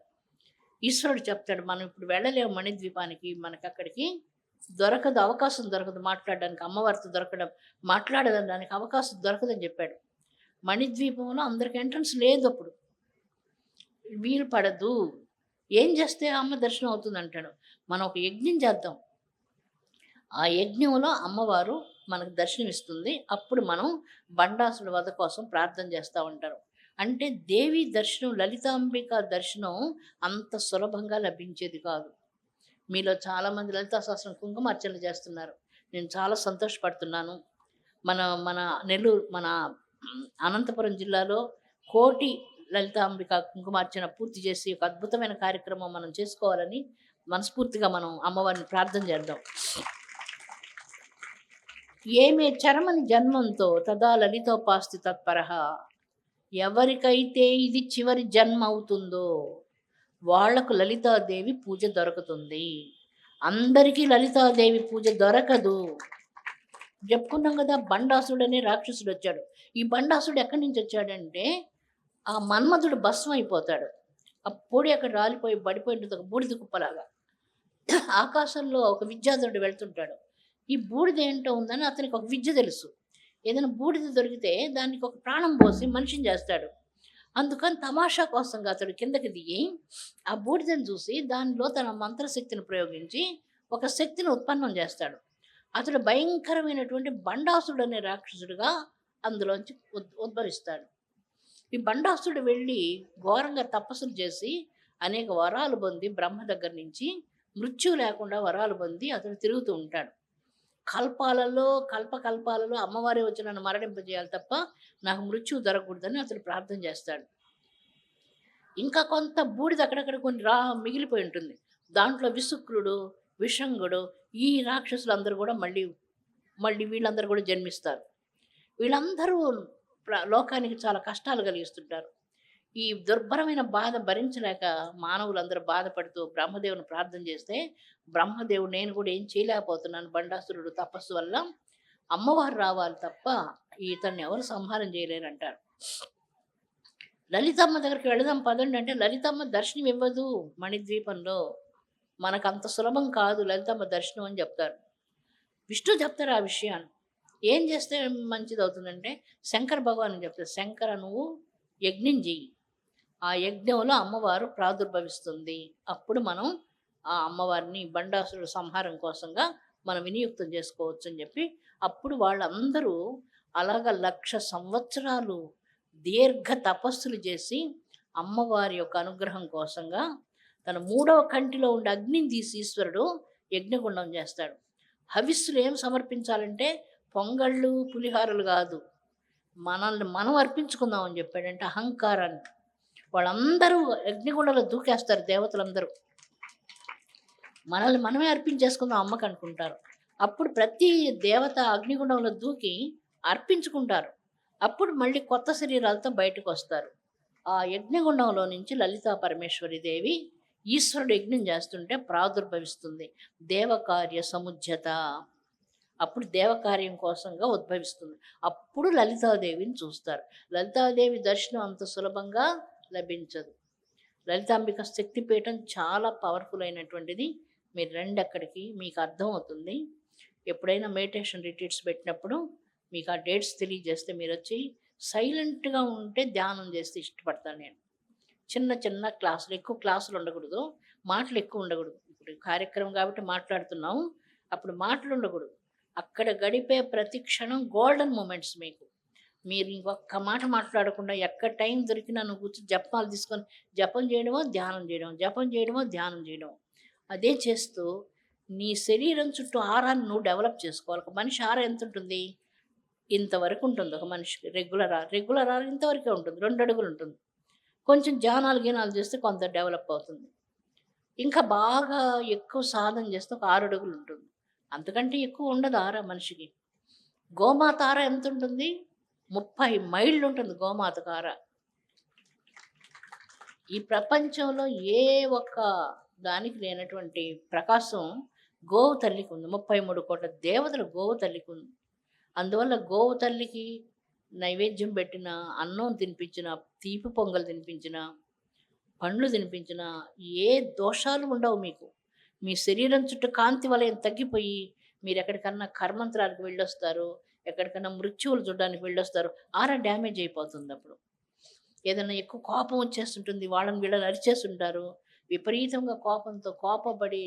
ఈశ్వరుడు చెప్తాడు, మనం ఇప్పుడు వెళ్ళలేము మణిద్వీపానికి, మనకు అక్కడికి దొరకదు, అవకాశం దొరకదు మాట్లాడడానికి, అమ్మవారితో మాట్లాడడానికి అవకాశం దొరకదని చెప్పాడు. మణిద్వీపంలో అందరికి ఎంట్రన్స్ లేదు, అప్పుడు వీలు పడదు. ఏం చేస్తే అమ్మ దర్శనం అవుతుంది అంటాడు. మనం ఒక యజ్ఞం చేద్దాం, ఆ యజ్ఞంలో అమ్మవారు మనకు దర్శనం ఇస్తుంది. అప్పుడు మనం బండాసుల వధ కోసం ప్రార్థన చేస్తూ ఉంటారు. అంటే దేవి దర్శనం, లలితాంబిక దర్శనం అంత సులభంగా లభించేది కాదు. మీలో చాలామంది లలితా సహస్రం కుంకుమార్చనలు చేస్తున్నారు, నేను చాలా సంతోషపడుతున్నాను. మన నెల్లూరు, మన అనంతపురం జిల్లాలో కోటి లలితాంబిక కుంకుమార్చన పూర్తి చేసి ఒక అద్భుతమైన కార్యక్రమం మనం చేసుకోవాలని మనస్ఫూర్తిగా మనం అమ్మవారిని ప్రార్థన చేద్దాం. ఏమే చరమని జన్మంతో తదా లలితోపాస్తి తత్పరః. ఎవరికైతే ఇది చివరి జన్మ అవుతుందో వాళ్లకు లలితాదేవి పూజ దొరుకుతుంది. అందరికీ లలితాదేవి పూజ దొరకదు. చెప్పుకున్నాం కదా, బండాసుడు అనే రాక్షసుడు వచ్చాడు. ఈ బండాసుడు ఎక్కడి నుంచి వచ్చాడంటే, ఆ మన్మధుడు భస్మం అయిపోతాడు. ఆ పొడి అక్కడ రాలిపోయి పడిపోయింటుంది, ఒక బూడిద కుప్పలాగా. ఆకాశంలో ఒక విద్యాధరుడు వెళ్తుంటాడు. ఈ బూడిద ఏంటో ఉందని అతనికి ఒక విద్య తెలుసు. ఏదైనా బూడిద దొరికితే దానికి ఒక ప్రాణం పోసి మనిషిని చేస్తాడు. అందుకని తమాషా కోసంగా అతడు కిందకి దిగి ఆ బూడిదను చూసి దానిలో తన మంత్రశక్తిని ప్రయోగించి ఒక శక్తిని ఉత్పన్నం చేస్తాడు. అతడు భయంకరమైనటువంటి బండాసుడు అనే రాక్షసుడిగా అందులోంచి ఉద్భవిస్తాడు. ఈ బండాసుడు వెళ్ళి ఘోరంగా తపస్సులు చేసి అనేక వరాలు పొంది బ్రహ్మ దగ్గర నుంచి మృత్యు లేకుండా వరాలు పొంది అతడు తిరుగుతూ ఉంటాడు. కల్పకల్పాలలో అమ్మవారే వచ్చి నన్ను మరణింపజేయాలి తప్ప నాకు మృత్యువు దొరకకూడదని అతడు ప్రార్థన చేస్తాడు. ఇంకా కొంత బూడిద అక్కడక్కడ కొన్ని మిగిలిపోయి ఉంటుంది. దాంట్లో విశుక్రుడు, విషంగుడు, ఈ రాక్షసులందరూ కూడా మళ్ళీ వీళ్ళందరూ కూడా జన్మిస్తారు. వీళ్ళందరూ లోకానికి చాలా కష్టాలు కలిగిస్తుంటారు. ఈ దుర్భరమైన బాధ భరించలేక మానవులందరూ బాధపడుతూ బ్రహ్మదేవుని ప్రార్థన చేస్తే, బ్రహ్మదేవుడు నేను కూడా ఏం చేయలేకపోతున్నాను బండాసురుడు తపస్సు వల్ల, అమ్మవారు రావాలి తప్ప ఇతన్ని ఎవరు సంహారం చేయలేరంటారు. లలితమ్మ దగ్గరికి వెళదాం పదండి అంటే లలితమ్మ దర్శనం ఇవ్వదు మణిద్వీపంలో, మనకు అంత సులభం కాదు లలితమ్మ దర్శనం అని చెప్తారు. విష్ణు చెప్తారు ఆ విషయాన్ని. ఏం చేస్తే మంచిది అవుతుందంటే శంకర భగవాన్ చెప్తారు, శంకర నువ్వు యజ్ఞం చెయ్యి, ఆ యజ్ఞంలో అమ్మవారు ప్రాదుర్భవిస్తుంది, అప్పుడు మనం ఆ అమ్మవారిని బండాసురుడు సంహారం కోసంగా మనం వినియుక్తం చేసుకోవచ్చు అని చెప్పి, అప్పుడు వాళ్ళందరూ అలాగ 1,00,000 సంవత్సరాలు దీర్ఘ తపస్సులు చేసి అమ్మవారి యొక్క అనుగ్రహం కోసంగా తన 3వ కంటిలో ఉండే అగ్నిని తీసి ఈశ్వరుడు యజ్ఞగుండం చేస్తాడు. హవిస్సులు ఏం సమర్పించాలంటే పొంగళ్ళు, పులిహారలు కాదు. మనల్ని మనం అర్పించుకుందాం అని చెప్పాడంటే అహంకారాన్ని. వాళ్ళందరూ అగ్నిగుండంలో దూకేస్తారు దేవతలందరూ. మనల్ని మనమే అర్పించేసుకుందాం అమ్మకి అనుకుంటారు. అప్పుడు ప్రతి దేవత అగ్నిగుండంలో దూకి అర్పించుకుంటారు. అప్పుడు మళ్ళీ కొత్త శరీరాలతో బయటకు వస్తారు. ఆ యజ్ఞగుండంలో నుంచి లలితా పరమేశ్వరి దేవి ఈశ్వరుడు యజ్ఞం చేస్తుంటే ప్రాదుర్భవిస్తుంది. దేవకార్య సముజ్జత. అప్పుడు దేవకార్యం కోసంగా ఉద్భవిస్తుంది. అప్పుడు లలితాదేవిని చూస్తారు. లలితాదేవి దర్శనం అంత సులభంగా లభించదు. లలితాంబిక శక్తిపీఠం చాలా పవర్ఫుల్ అయినటువంటిది. మీరు రండి అక్కడికి, మీకు అర్థమవుతుంది. ఎప్పుడైనా మెడిటేషన్ రిట్రీట్స్ పెట్టినప్పుడు మీకు ఆ డేట్స్ తెలియజేస్తే మీరు వచ్చి సైలెంట్గా ఉంటే ధ్యానం చేస్తే ఇష్టపడతాను నేను. చిన్న చిన్న క్లాసులు, ఎక్కువ క్లాసులు ఉండకూడదు, మాటలు ఎక్కువ ఉండకూడదు. ఇప్పుడు కార్యక్రమం కాబట్టి మాట్లాడుతున్నాం, అప్పుడు మాటలు ఉండకూడదు. అక్కడ గడిపే ప్రతి క్షణం గోల్డెన్ మూమెంట్స్ మీకు. మీరు ఇంకొక్క మాట మాట్లాడకుండా ఎక్కడ టైం దొరికినా నువ్వు కూర్చొని జపాలు తీసుకొని జపం చేయడమో ధ్యానం చేయడం, జపం చేయడమో ధ్యానం చేయడం. అదే చేస్తూ నీ శరీరం చుట్టూ ఆరాన్ని నువ్వు డెవలప్ చేసుకోవాలి. ఒక మనిషి ఆరా ఎంత ఉంటుంది? ఇంతవరకు ఉంటుంది ఒక మనిషికి. రెగ్యులర్ ఆరా ఇంతవరకే ఉంటుంది, 2 అడుగులు ఉంటుంది. కొంచెం ధ్యానాలు గీనాలు చేస్తే కొంత డెవలప్ అవుతుంది. ఇంకా బాగా ఎక్కువ సాధన చేస్తే ఒక 6 అడుగులు ఉంటుంది. అంతకంటే ఎక్కువ ఉండదు ఆరా మనిషికి. గోమాత ఆరా ఎంత ఉంటుంది? 30 మైళ్ళు ఉంటుంది గోమాతకు ఆరా. ఈ ప్రపంచంలో ఏ ఒక్క దానికి లేనటువంటి ప్రకాశం గోవు తల్లికి ఉంది. 33 కోట్ల దేవతలు గోవు తల్లికి ఉంది. అందువల్ల గోవు తల్లికి నైవేద్యం పెట్టిన, అన్నం తినిపించిన, తీపి పొంగలు తినిపించిన, పండ్లు తినిపించిన ఏ దోషాలు ఉండవు మీకు. మీ శరీరం చుట్టూ కాంతి వలయం తగ్గిపోయి మీరు ఎక్కడికన్నా కర్మంత్రాలకు వెళ్ళొస్తారు, ఎక్కడికన్నా మృత్యువులు చూడడానికి వెళ్ళొస్తారు. ఆరా డ్యామేజ్ అయిపోతుంది. అప్పుడు ఏదైనా ఎక్కువ కోపం వచ్చేస్తుంటుంది, వాళ్ళని వీళ్ళని అరిచేస్తుంటారు, విపరీతంగా కోపంతో కోపపడి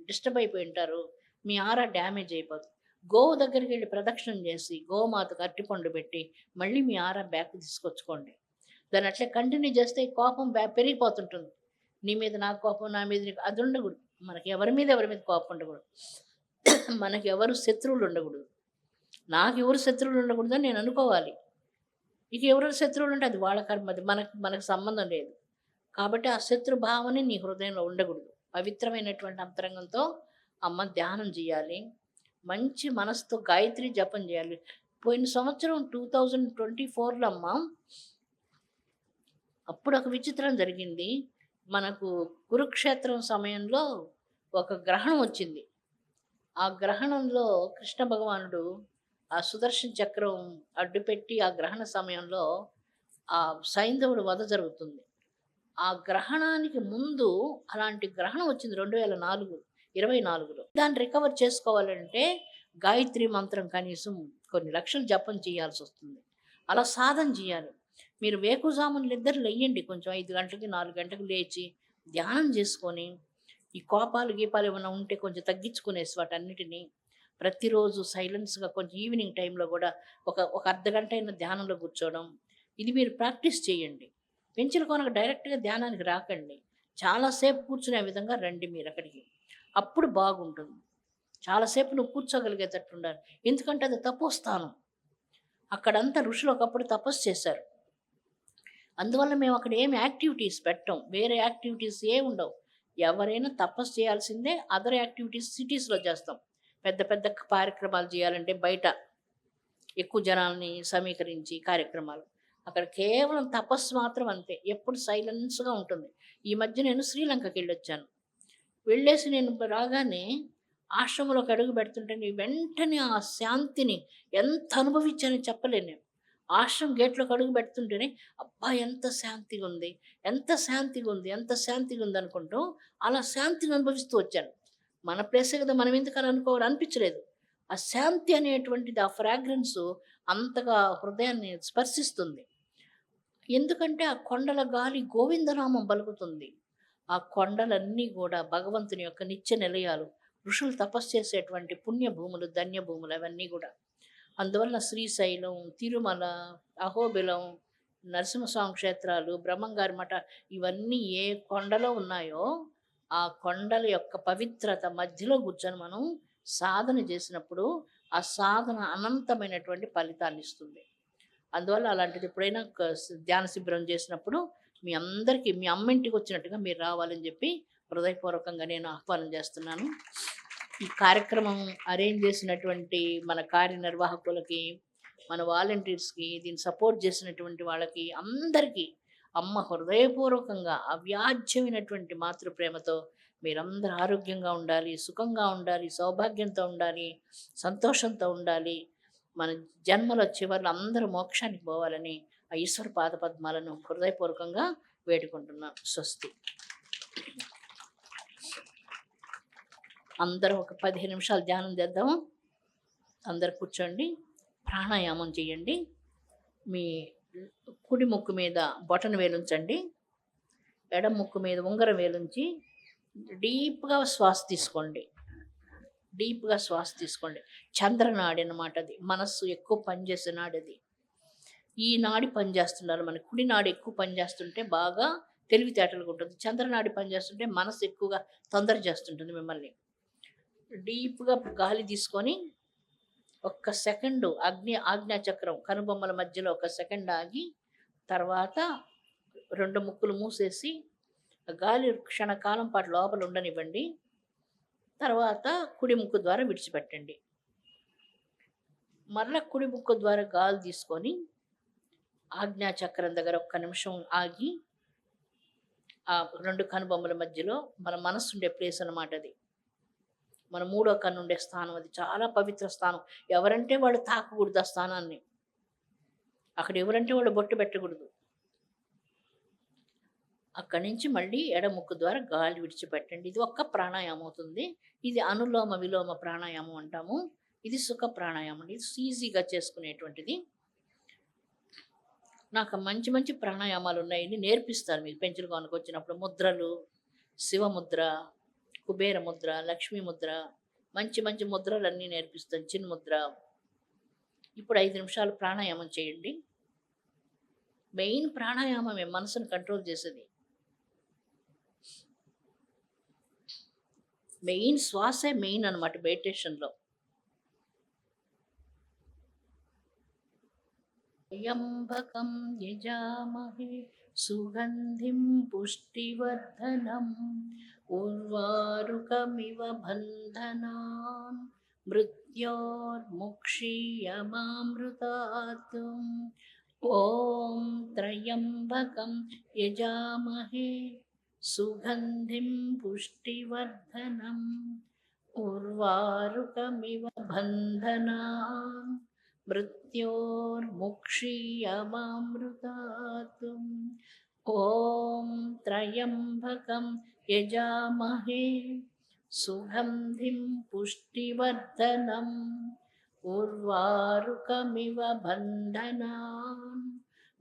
డిస్టర్బ్ అయిపోయి ఉంటారు. మీ ఆరా డ్యామేజ్ అయిపోతుంది. గోవు దగ్గరికి వెళ్ళి ప్రదక్షిణం చేసి గోమాతకు అరటిపండు పెట్టి మళ్ళీ మీ ఆరా బ్యాక్ తీసుకొచ్చుకోండి. దాన్ని అట్లే కంటిన్యూ చేస్తే కోపం పెరిగిపోతుంటుంది. నీ మీద నాకు కోపం, నా మీద నీకు, అది ఉండకూడదు. మనకి ఎవరి మీద కోపం ఉండకూడదు. మనకి ఎవరు శత్రువులు ఉండకూడదు. నాకు ఎవరు శత్రువులు ఉండకూడదని నేను అనుకోవాలి. ఇక ఎవరైనా శత్రువులు ఉంటే అది వాళ్ళ కర్మ, అది మనకు సంబంధం లేదు. కాబట్టి ఆ శత్రు భావనే నీ హృదయంలో ఉండకూడదు. పవిత్రమైనటువంటి అంతరంగంతో అమ్మ ధ్యానం చేయాలి. మంచి మనసుతో గాయత్రి జపం చేయాలి. పోయిన సంవత్సరం 2024లో అమ్మ, అప్పుడు ఒక విచిత్రం జరిగింది. మనకు కురుక్షేత్రం సమయంలో ఒక గ్రహణం వచ్చింది. ఆ గ్రహణంలో కృష్ణ భగవానుడు ఆ సుదర్శన చక్రం అడ్డుపెట్టి ఆ గ్రహణ సమయంలో ఆ సైంధవుడు వధ జరుగుతుంది. ఆ గ్రహణానికి ముందు అలాంటి గ్రహణం వచ్చింది 2024లో. దాన్ని రికవర్ చేసుకోవాలంటే గాయత్రి మంత్రం కనీసం కొన్ని లక్షలు జపం చేయాల్సి వస్తుంది. అలా సాధన చేయాలి. మీరు వేకుజామున నిద్ర లేయండి, కొంచెం 5 గంటలకి 4 గంటలకు లేచి ధ్యానం చేసుకొని ఈ కోపాలు గీపాలు ఏమైనా ఉంటే కొంచెం తగ్గించుకునేసి వాటన్నిటిని ప్రతిరోజు సైలెన్స్గా కొంచెం ఈవినింగ్ టైంలో కూడా ఒక అర్ధగంట అయినా ధ్యానంలో కూర్చోవడం, ఇది మీరు ప్రాక్టీస్ చేయండి. పెంచిన కొనకు డైరెక్ట్గా ధ్యానానికి రాకండి. చాలాసేపు కూర్చునే విధంగా రండి మీరు అక్కడికి. అప్పుడు బాగుంటుంది. చాలాసేపు నువ్వు కూర్చోగలిగేటట్టు ఉండాలి. ఎందుకంటే అది తపోస్థానం. అక్కడంతా ఋషులు ఒకప్పుడు తపస్సు చేశారు. అందువల్ల మేము అక్కడ ఏమి యాక్టివిటీస్ పెట్టాం, వేరే యాక్టివిటీస్ ఏ ఉండవు. ఎవరైనా తపస్సు చేయాల్సిందే. అదర్ యాక్టివిటీస్ సిటీస్లో చేస్తాం. పెద్ద పెద్ద కార్యక్రమాలు చేయాలంటే బయట ఎక్కువ జనాల్ని సమీకరించి కార్యక్రమాలు. అక్కడ కేవలం తపస్సు మాత్రం అంతే. ఎప్పుడు సైలెన్స్గా ఉంటుంది. ఈ మధ్య నేను శ్రీలంకకి వెళ్ళొచ్చాను. వెళ్ళేసి నేను రాగానే ఆశ్రమంలోకి అడుగు పెడుతుంటే వెంటనే ఆ శాంతిని ఎంత అనుభవించానని చెప్పలేను నేను. ఆశ్రమం గేట్లోకి అడుగు పెడుతుంటేనే అబ్బా ఎంత శాంతిగా ఉంది, ఎంత శాంతిగా ఉంది, ఎంత శాంతిగా ఉంది అనుకుంటూ అలా శాంతిని అనుభవిస్తూ వచ్చాను. మన ప్లేసే కదా, మనం ఎందుకని అనుకోవాలి అనిపించలేదు. ఆ శాంతి అనేటువంటిది, ఆ ఫ్రాగ్రెన్స్ అంతగా హృదయాన్ని స్పర్శిస్తుంది. ఎందుకంటే ఆ కొండల గాలి గోవిందనామం పలుకుతుంది. ఆ కొండలన్నీ కూడా భగవంతుని యొక్క నిత్య నిలయాలు, ఋషులు తపస్సు చేసేటువంటి పుణ్యభూములు, ధన్యభూములు అవన్నీ కూడా. అందువల్ల శ్రీశైలం, తిరుమల, అహోబిలం, నరసింహస్వామి క్షేత్రాలు, బ్రహ్మంగారి మఠ, ఇవన్నీ ఏ కొండలో ఉన్నాయో ఆ కొండల యొక్క పవిత్రత మధ్యలో కూర్చొని మనం సాధన చేసినప్పుడు ఆ సాధన అనంతమైనటువంటి ఫలితాన్ని ఇస్తుంది. అందువల్ల అలాంటిది ఎప్పుడైనా ధ్యాన శిబిరం చేసినప్పుడు మీ అందరికీ మీ అమ్మ ఇంటికి వచ్చినట్టుగా మీరు రావాలని చెప్పి హృదయపూర్వకంగా నేను ఆహ్వానం చేస్తున్నాను. ఈ కార్యక్రమం అరేంజ్ చేసినటువంటి మన కార్యనిర్వాహకులకి, మన వాలంటీర్స్కి, దీన్ని సపోర్ట్ చేసినటువంటి వాళ్ళకి అందరికీ అమ్మ హృదయపూర్వకంగా అవ్యాజ్యమైనటువంటి మాతృప్రేమతో మీరందరూ ఆరోగ్యంగా ఉండాలి, సుఖంగా ఉండాలి, సౌభాగ్యంతో ఉండాలి, సంతోషంతో ఉండాలి. మన జన్మల చివరిలో అందరూ మోక్షానికి పోవాలని ఆ ఈశ్వర పాదపద్మాలను హృదయపూర్వకంగా వేడుకుంటున్నాను. స్వస్తి. అందరూ ఒక 15 నిమిషాలు ధ్యానం చేద్దాము. అందరు కూర్చోండి, ప్రాణాయామం చేయండి. మీ కుడి ముక్కు మీద బొటన వేలుంచండి, ఎడమ ముక్కు మీద ఉంగరం వేలుంచి డీప్గా శ్వాస తీసుకోండి. డీప్గా శ్వాస తీసుకోండి. చంద్రనాడి అన్నమాట, అది మనస్సు ఎక్కువ పనిచేసే నాడి. అది ఈ నాడి పనిచేస్తున్నారు. మన కుడి నాడి ఎక్కువ పనిచేస్తుంటే బాగా తెలివితేటలుగా ఉంటుంది. చంద్రనాడి పనిచేస్తుంటే మనసు ఎక్కువగా తొందర చేస్తుంటుంది మిమ్మల్ని. డీప్గా గాలి తీసుకొని ఒక్క సెకండు ఆజ్ఞాచక్రం కనుబొమ్మల మధ్యలో ఒక సెకండ్ ఆగి, తర్వాత 2 ముక్కులు మూసేసి గాలి క్షణకాలం పాటు లోపల ఉండనివ్వండి. తర్వాత కుడి ముక్కు ద్వారా విడిచిపెట్టండి. మరలా కుడి ముక్కు ద్వారా గాలి తీసుకొని ఆజ్ఞాచక్రం దగ్గర ఒక్క నిమిషం ఆగి, ఆ 2 కనుబొమ్మల మధ్యలో మన మనస్సు ఉండే ప్లేస్ అన్నమాట. అది మన 3వ కన్ను ఉండే స్థానం. అది చాలా పవిత్ర స్థానం. ఎవరంటే వాళ్ళు తాకకూడదు ఆ స్థానాన్ని. అక్కడ ఎవరంటే వాళ్ళు బొట్టు పెట్టకూడదు. అక్కడి నుంచి మళ్ళీ ఎడముక్కు ద్వారా గాలి విడిచిపెట్టండి. ఇది ఒక్క ప్రాణాయామం అవుతుంది. ఇది అనులోమ విలోమ ప్రాణాయామం అంటాము. ఇది సుఖ ప్రాణాయామం. ఇది ఈజీగా చేసుకునేటువంటిది. నాకు మంచి మంచి ప్రాణాయామాలు ఉన్నాయని నేర్పిస్తారు మీకు పెంచులుగానికి వచ్చినప్పుడు. ముద్రలు, శివముద్ర, కుబేర ముద్ర, లక్ష్మీ ముద్ర, మంచి మంచి ముద్రలన్నీ నేర్పిస్తాను. చిన్న ముద్ర. ఇప్పుడు 5 నిమిషాలు ప్రాణాయామం చేయండి. మెయిన్ ప్రాణాయామమే మనసును కంట్రోల్ చేసేది. మెయిన్ శ్వాసే మెయిన్ అనమాట మెడిటేషన్లో. త్రయంబకం యజామహే సుగంధిం పుష్టివర్ధనం ఉర్వారుకమివ బంధనాన్ మృత్యోర్ముక్షీయమామృతాత్. ఓం త్రయంబకం యజామహే సుగంధిం పుష్టివర్ధనం ఉర్వారుకమివ బంధనాన్ మృత్యోర్ముక్షీయమామృతాత్. ఓం త్రయంబకం యజామహే సుగంధిం పుష్టివర్ధనం ఉర్వారుకమివ బంధనాన్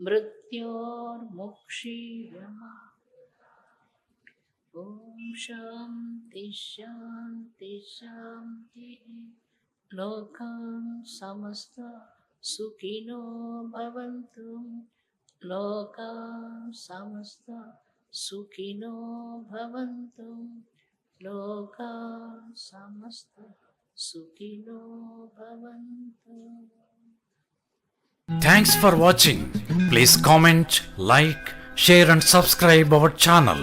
మృత్యోర్ముక్షీయమా. ఓం శాంతి శాంతి శాంతి. లోకాన్ సమస్త సుఖినో భవంతు. లోకాన్ సమస్త సుఖినో భవంతు. లోకాన్ సమస్త సుఖినో భవంతు. Thanks for watching. Please comment, like, share and subscribe our channel.